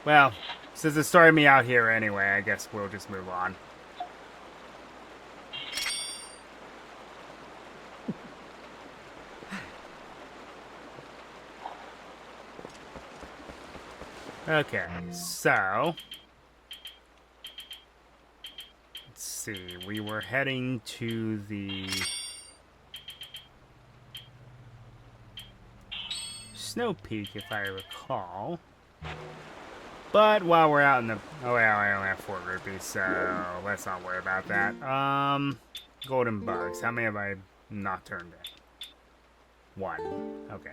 Well, since it started me out here anyway, I guess we'll just move on. Okay, so... Let's see, we were heading to the... Snow Peak, if I recall. But while we're out in the... Oh, well, I only have 4 rupees, so let's not worry about that. Golden bugs. How many have I not turned in? 1. Okay.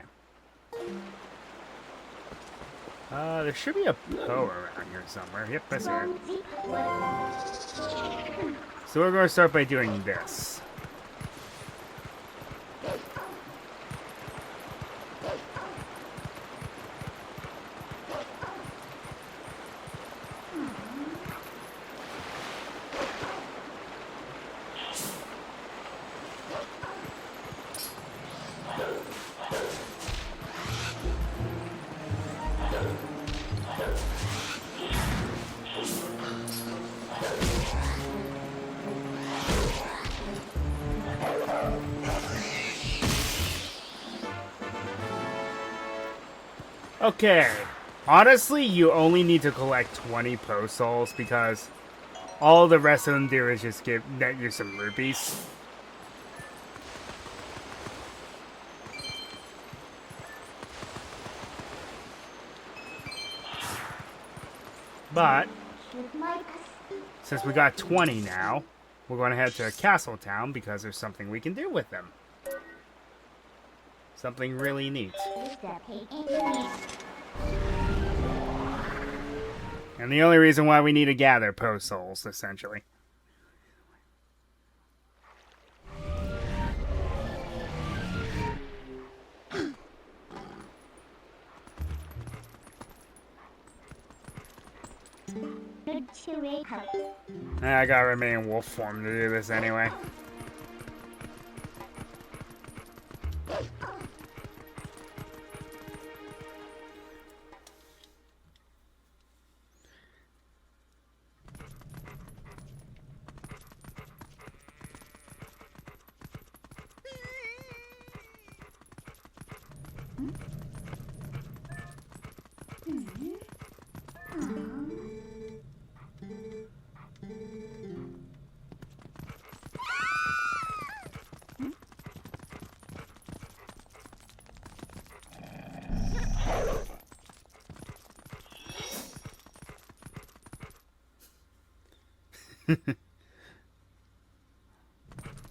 There should be a Poe around here somewhere. Yep, that's it. So we're going to start by doing this. Okay, honestly, you only need to collect 20 Poe Souls because all the rest of them do is just net you some rupees. But, since we got 20 now, we're going to head to Castle Town because there's something we can do with them. Something really neat. And the only reason why we need to gather Poe Souls, essentially. I gotta remain in wolf form to do this anyway.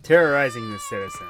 Terrorizing the citizens.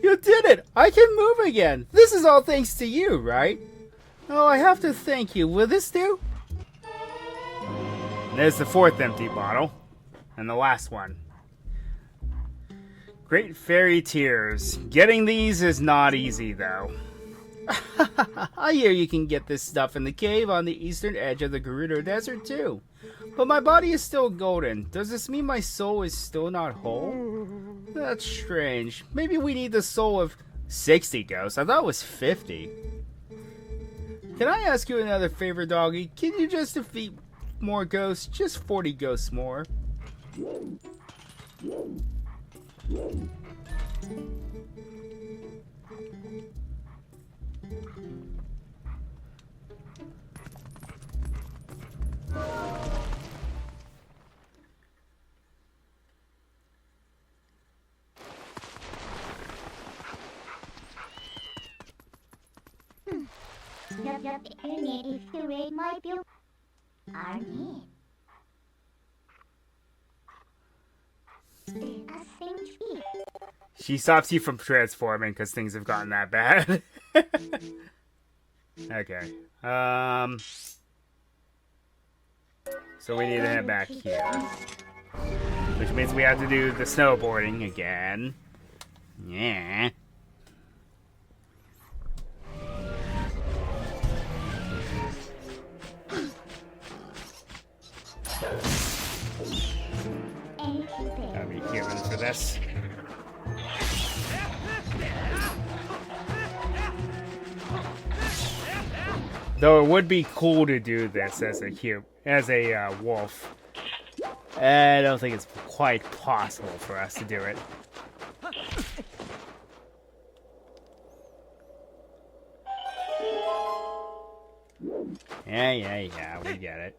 You did it! I can move again! This is all thanks to you, right? Oh, I have to thank you. Will this do? There's the 4th empty bottle. And the last one. Great fairy tears. Getting these is not easy, though. I hear you can get this stuff in the cave on the eastern edge of the Gerudo Desert, too. But my body is still golden. Does this mean my soul is still not whole? That's strange. Maybe we need the soul of 60 ghosts. I thought it was 50. Can I ask you another favor, doggy? Can you just defeat more ghosts? Just 40 ghosts more. She stops you from transforming because things have gotten that bad. Okay. So we need to head back here. Which means we have to do the snowboarding again. Yeah. Gotta be human for this. Though it would be cool to do this as a wolf. I don't think it's quite possible for us to do it. Yeah, we get it.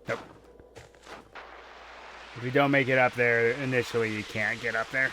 Nope. If you don't make it up there initially, you can't get up there.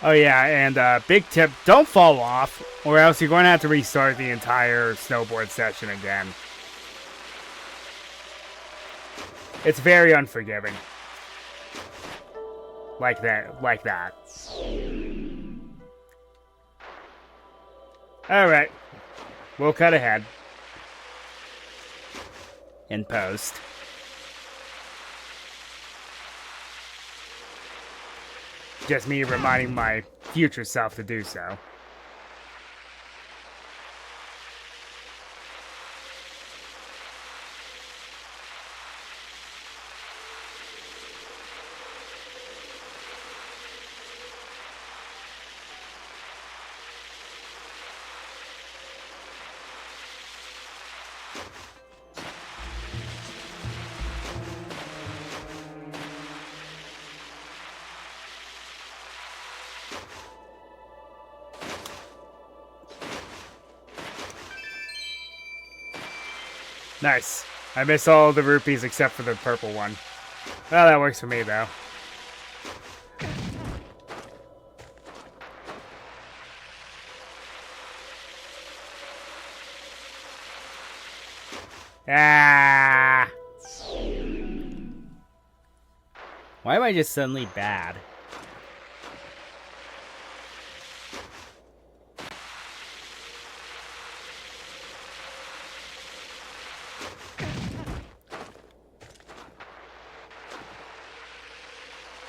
Oh yeah, and big tip, don't fall off, or else you're going to have to restart the entire snowboard session again. It's very unforgiving. Like that. Alright. We'll cut ahead. In post. Just me reminding my future self to do so. Nice. I missed all the rupees except for the purple one. Well, that works for me, though. Ah! Why am I just suddenly bad?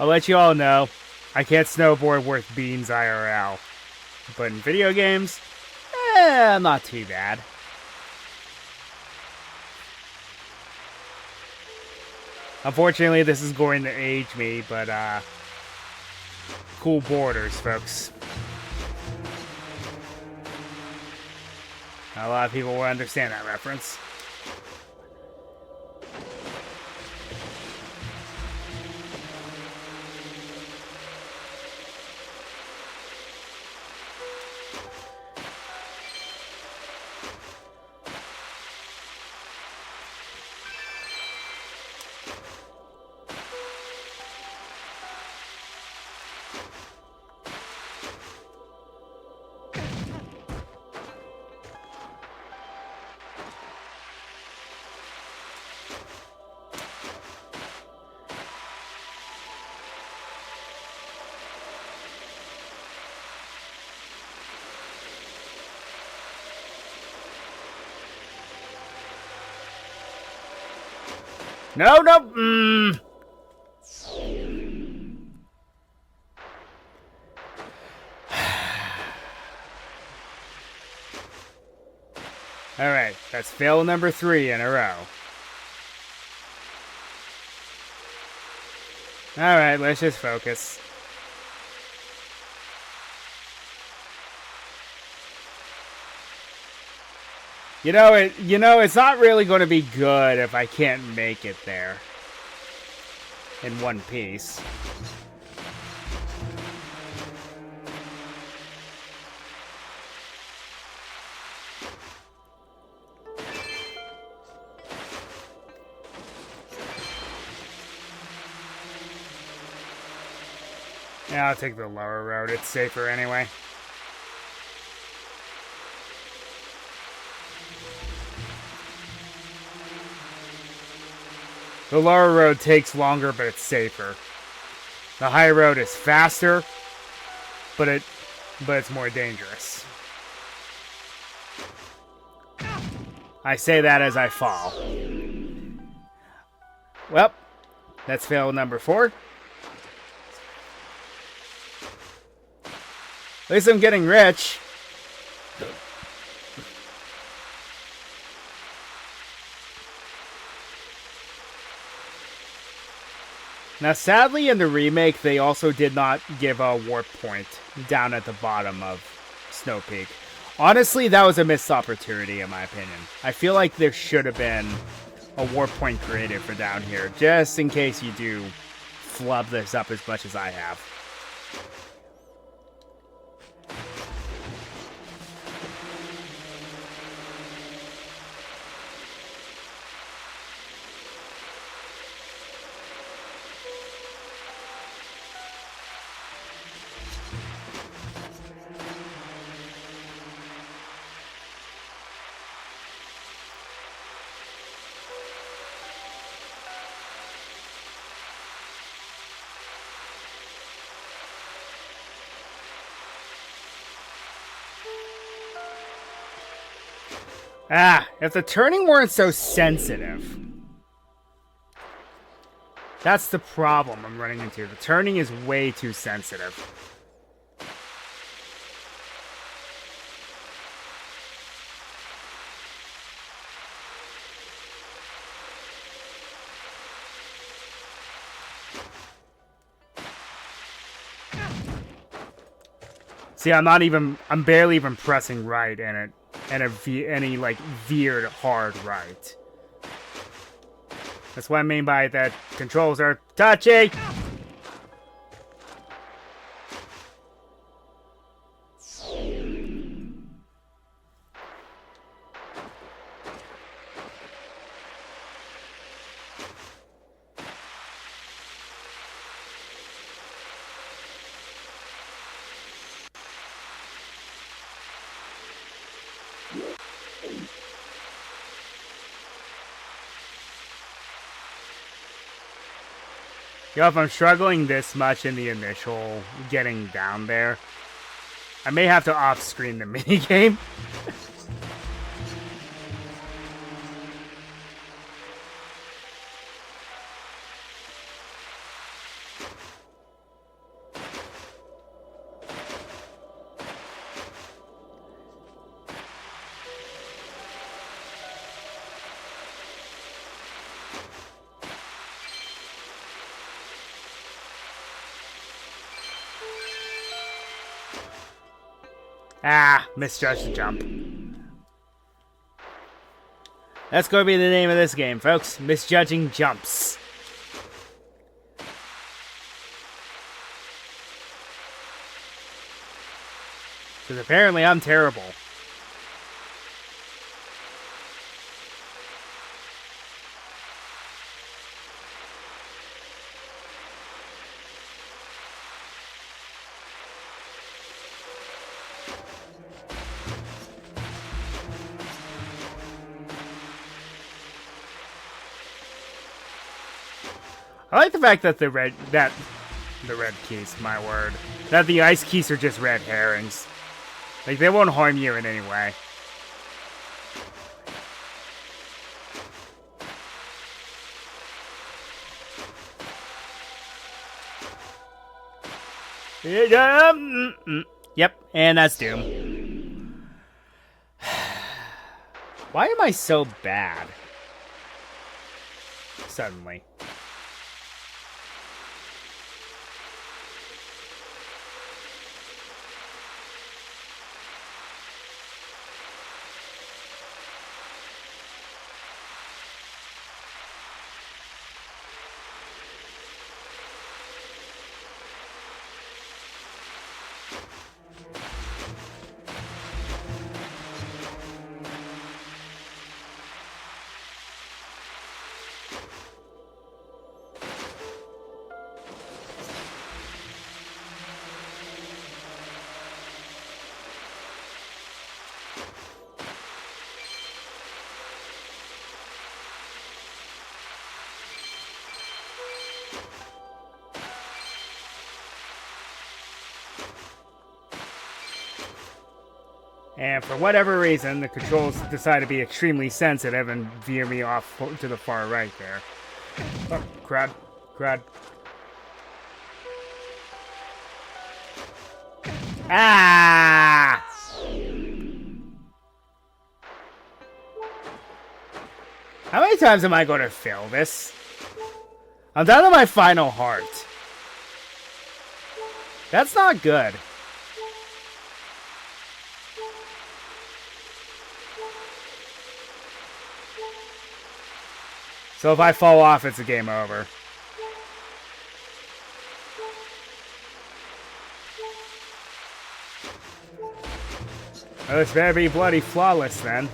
I'll let you all know, I can't snowboard worth beans IRL. But in video games, not too bad. Unfortunately, this is going to age me, but, cool borders, folks. Not a lot of people will understand that reference. No, no. Alright, that's fail number 3 in a row. Alright, let's just focus. You know, it's not really going to be good if I can't make it there in one piece. Yeah, I'll take the lower road. It's safer anyway. The lower road takes longer, but it's safer. The high road is faster, but it's more dangerous. I say that as I fall. Well, that's fail number 4. At least I'm getting rich. Now, sadly, in the remake, they also did not give a warp point down at the bottom of Snow Peak. Honestly, that was a missed opportunity, in my opinion. I feel like there should have been a warp point created for down here, just in case you do flub this up as much as I have. Ah, if the turning weren't so sensitive. That's the problem I'm running into. The turning is way too sensitive. See, I'm barely even pressing right in it. And any like veered hard right. That's what I mean by that controls are touchy. Yo, if I'm struggling this much in the initial getting down there, I may have to off-screen the minigame. Ah, misjudged the jump. That's going to be the name of this game, folks. Misjudging jumps. Because apparently I'm terrible. I like the fact that the red keys, my word, that the ice keys are just red herrings. Like, they won't harm you in any way. Yep, and that's Doom. Why am I so bad? Suddenly. And for whatever reason, the controls decide to be extremely sensitive and veer me off to the far right there. Oh, crud. Crud. Ah! How many times am I going to fail this? I'm down to my final heart. That's not good. So if I fall off, it's a game over. Oh, this better be bloody flawless then.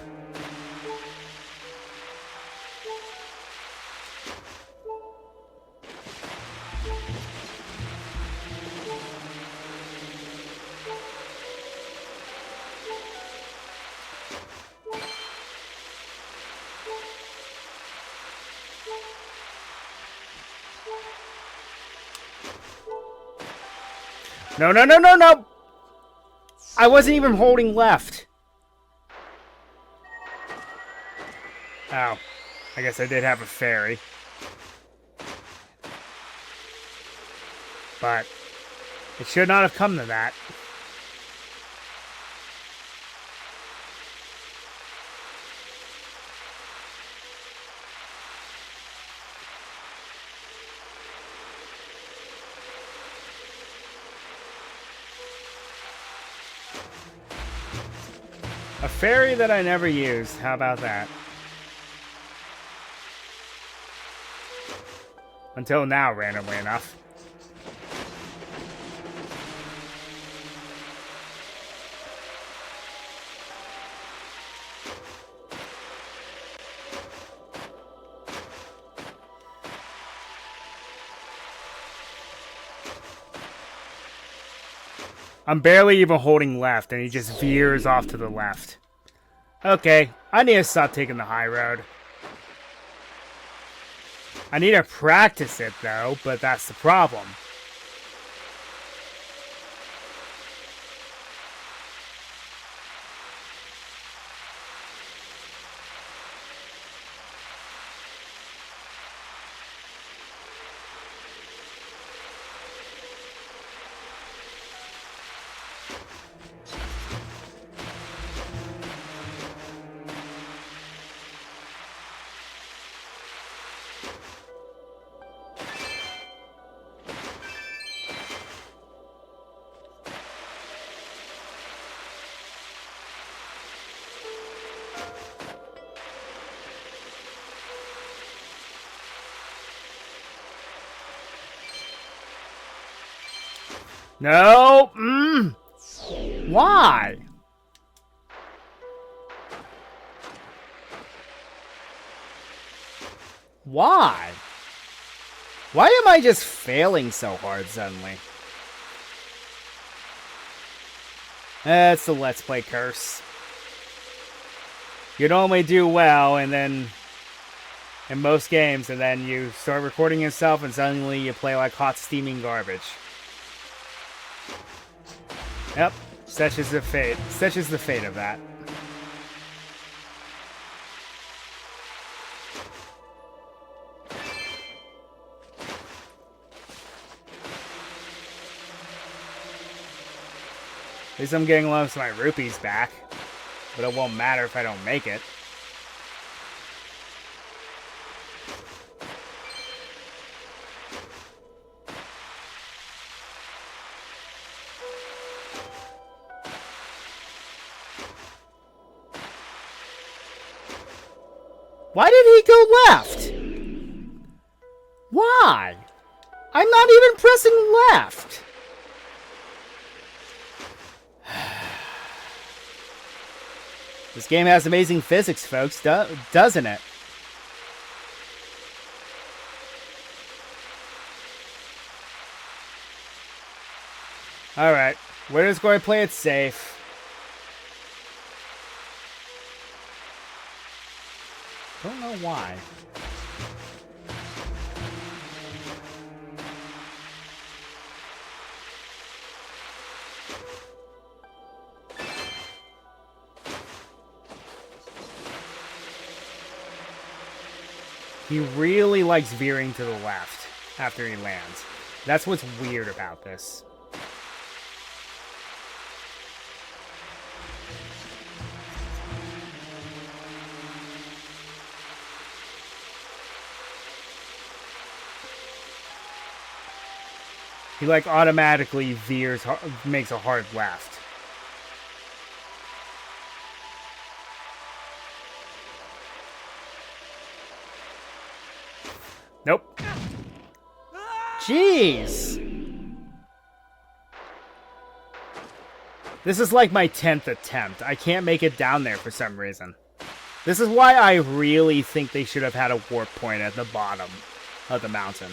No, no, no, no, no! I wasn't even holding left. Oh. I guess I did have a fairy. But it should not have come to that. A fairy that I never used. How about that? Until now, randomly enough. I'm barely even holding left, and he just veers off to the left. Okay, I need to stop taking the high road. I need to practice it, though, but that's the problem. No! Why? Why? Why am I just failing so hard suddenly? That's the Let's Play curse. You normally do well, and then in most games, and then you start recording yourself, and suddenly you play like hot steaming garbage. Yep, such is the fate. Such is the fate of that. At least I'm getting most of my rupees back. But it won't matter if I don't make it. Why did he go left? Why? I'm not even pressing left. This game has amazing physics, folks, doesn't it? Alright, we're just going to play it safe. Don't know why. He really likes veering to the left after he lands. That's what's weird about this. He like automatically veers, makes a hard left. Nope. Jeez. This is like my 10th attempt. I can't make it down there for some reason. This is why I really think they should have had a warp point at the bottom of the mountain.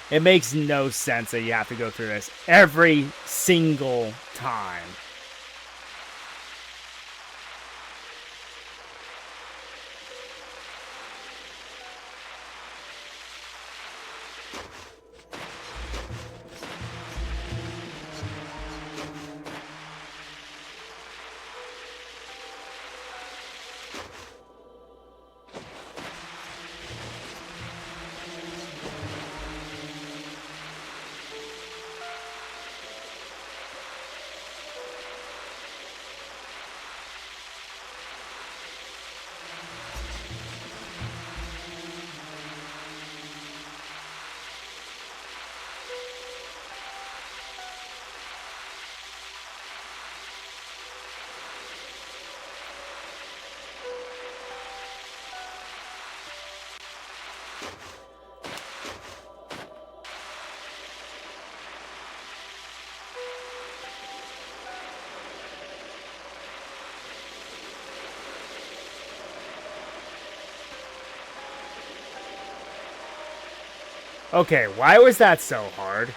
It makes no sense that you have to go through this every single time. Okay, why was that so hard?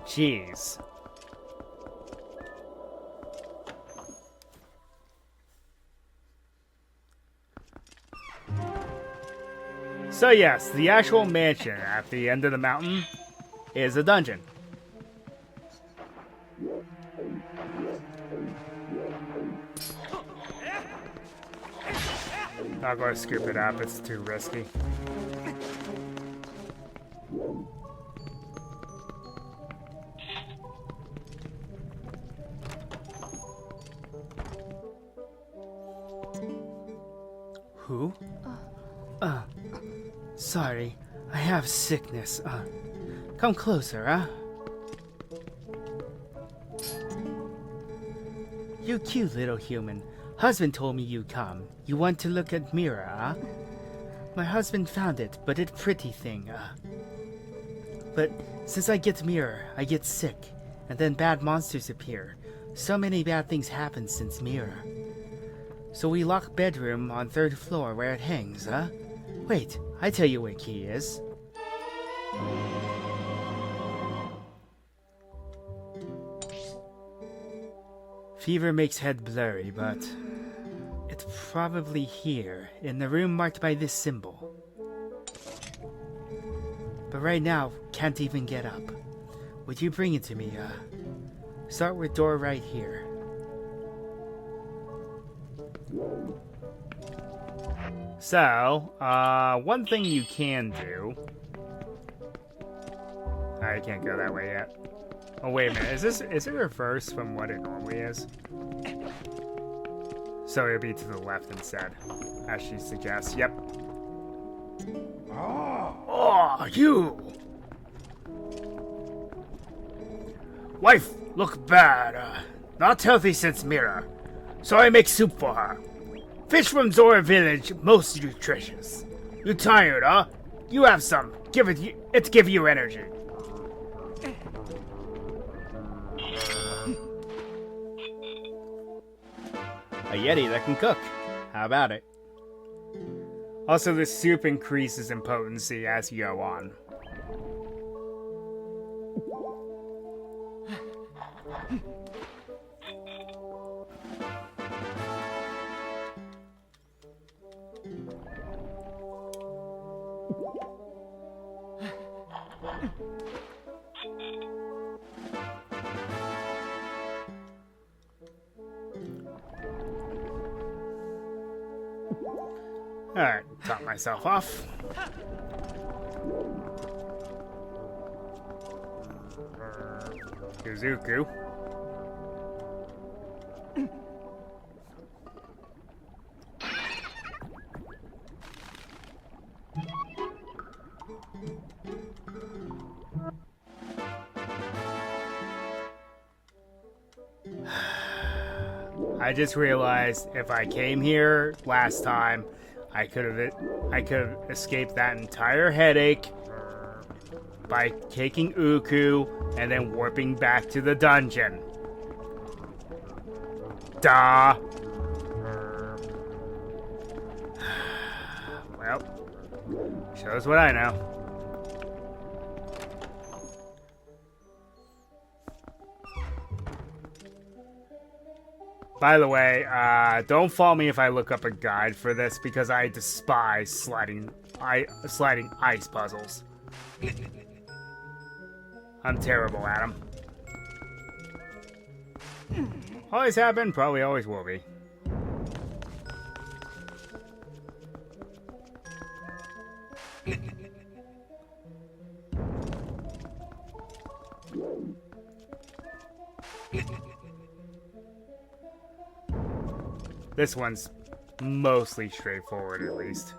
Jeez. So yes, the actual mansion at the end of the mountain is a dungeon. Not going to scoop it up, it's too risky. Who? Sorry, I have sickness. Come closer, huh? You cute little human. Husband told me you come. You want to look at mirror, huh? My husband found it, but it pretty thing, But since I get mirror, I get sick, and then bad monsters appear. So many bad things happen since mirror. So we lock bedroom on 3rd floor where it hangs, huh? Wait, I tell you where key is. Fever makes head blurry, but it's probably here, in the room marked by this symbol. But right now, can't even get up. Would you bring it to me, Start with door right here. So, one thing you can do... I can't go that way yet. Oh, wait a minute. Is it reversed from what it normally is? So it'll be to the left instead, as she suggests. Yep. Oh, you! Wife, look bad. Not healthy since Mira. So I make soup for her. Fish from Zora village, most nutritious. You tired, huh? You have some. Give it give you energy. A Yeti that can cook. How about it? Also, the soup increases in potency as you go on. Alright, top myself off. Yuzuku. I just realized if I came here last time, I could have escaped that entire headache by taking Uku and then warping back to the dungeon. Duh. Well, shows what I know. By the way, don't fault me if I look up a guide for this because I despise sliding ice puzzles. I'm terrible at them. Always have been, probably always will be. This one's mostly straightforward, at least.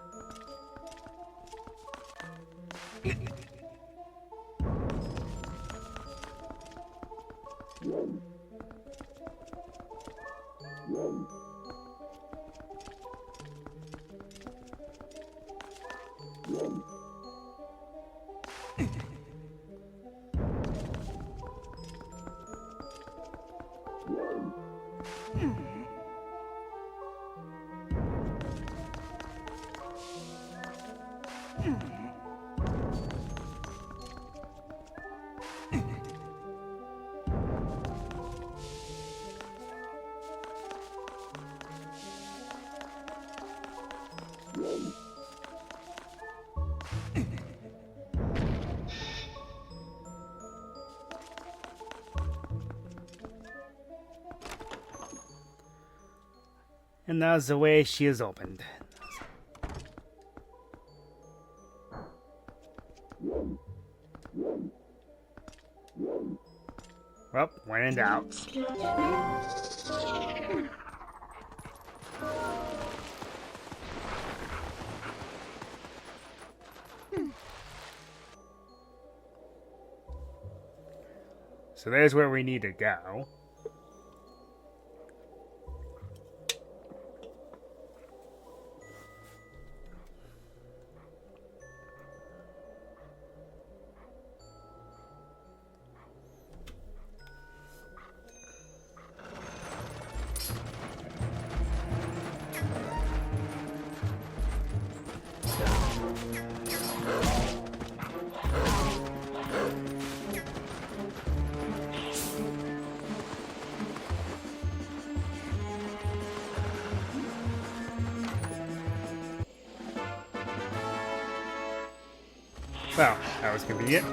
And that's the way she is opened. Well, when in doubt. So there's where we need to go. Well, that was convenient.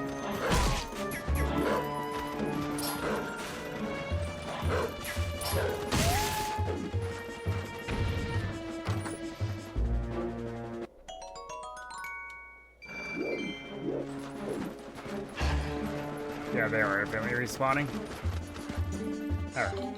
Yeah, they are definitely respawning. Alright.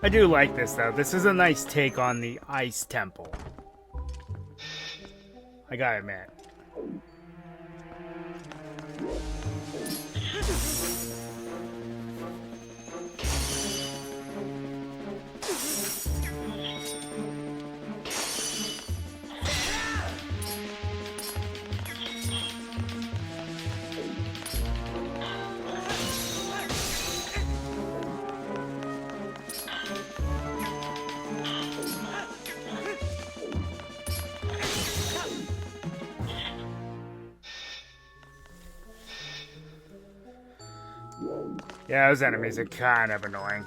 I do like this, though. This is a nice take on the Ice Temple. I gotta admit. Yeah, those enemies are kind of annoying.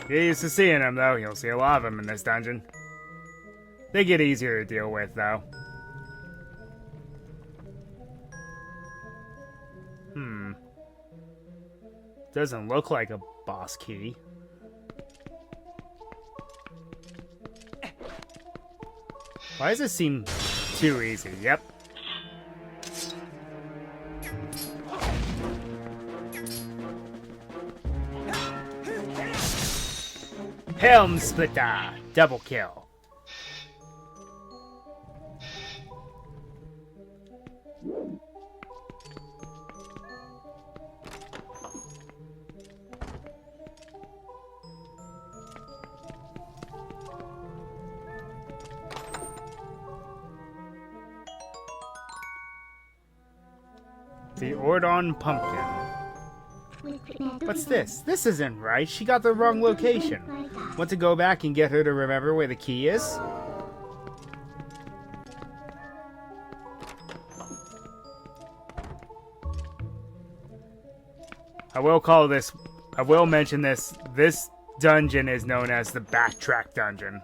Get used to seeing them, though. You'll see a lot of them in this dungeon. They get easier to deal with, though. Doesn't look like a boss key. Why does it seem too easy? Yep. Helm Splitter! Double kill. The Ordon Pumpkin. What's this? This isn't right. She got the wrong location. Want to go back and get her to remember where the key is? I will mention this. This dungeon is known as the Backtrack Dungeon.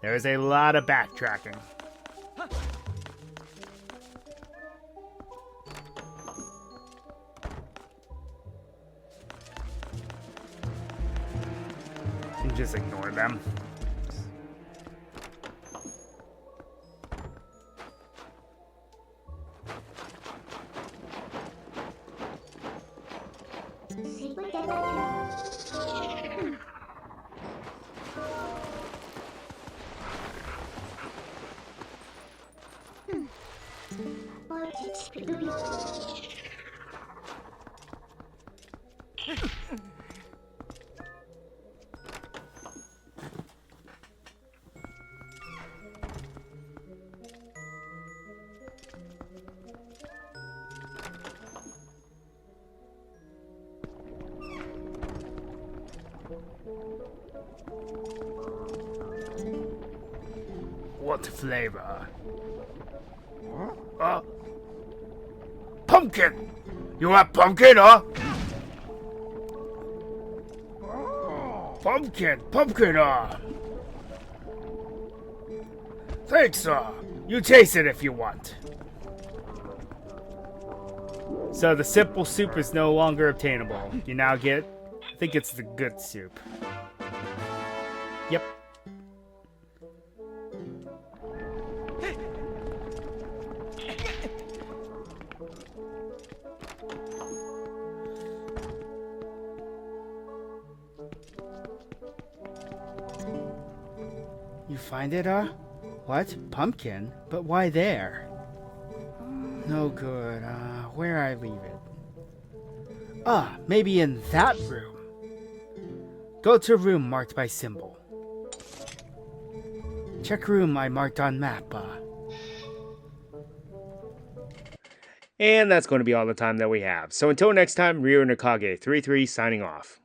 There is a lot of backtracking. Just ignore them. What flavor? Pumpkin! You have pumpkin, huh? Pumpkin! Pumpkin, Thanks, You taste it if you want. So the simple soup is no longer obtainable. You now get, I think it's the good soup. Yep. You find it, What? Pumpkin? But why there? No good. Where I leave it? Maybe in that room. Go to a room marked by symbol. Check room I marked on map, And that's going to be all the time that we have. So until next time, Ryo Nakage 33 signing off.